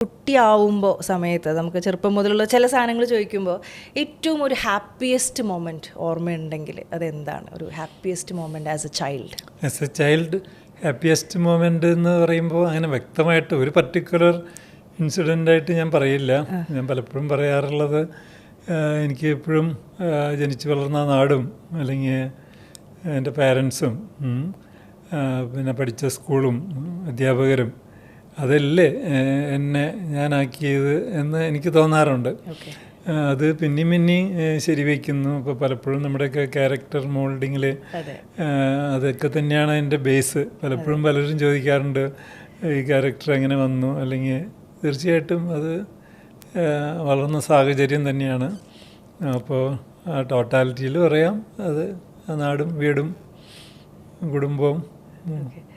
കുട്ടിയാവുമ്പോൾ സമയത്ത് നമുക്ക് ചെറുപ്പം മുതലുള്ള ചില സാധനങ്ങൾ ചോദിക്കുമ്പോൾ ഏറ്റവും ഒരു ഹാപ്പിയസ്റ്റ് മൊമെൻറ്റ് ഓർമ്മയുണ്ടെങ്കിൽ അതെന്താണ് ഒരു happiest moment as A child happiest moment എന്ന് പറയുമ്പോൾ അങ്ങനെ വ്യക്തമായിട്ട് ഒരു പർട്ടിക്കുലർ ഇൻസിഡൻ്റായിട്ട് ഞാൻ പറയില്ല. ഞാൻ പലപ്പോഴും പറയാറുള്ളത് എനിക്ക് എപ്പോഴും ജനിച്ചു വളർന്ന നാടും അല്ലെങ്കിൽ എൻ്റെ പാരൻസും പിന്നെ പഠിച്ച സ്കൂളും അധ്യാപകരും അതല്ലേ എന്നെ ഞാനാക്കിയത് എന്ന് എനിക്ക് തോന്നാറുണ്ട്. അത് പിന്നെയും ശരിവയ്ക്കുന്നു. ഇപ്പോൾ പലപ്പോഴും നമ്മുടെയൊക്കെ ക്യാരക്ടർ മോൾഡിങ്ങിൽ അതൊക്കെ തന്നെയാണ് അതിൻ്റെ ബേസ്. പലപ്പോഴും പലരും ചോദിക്കാറുണ്ട് ഈ ക്യാരക്ടർ എങ്ങനെ വന്നു, അല്ലെങ്കിൽ തീർച്ചയായിട്ടും അത് വളർന്ന സാഹചര്യം തന്നെയാണ്. അപ്പോൾ ആ ടോട്ടാലിറ്റിയിൽ പറയാം അത് നാടും വീടും കുടുംബവും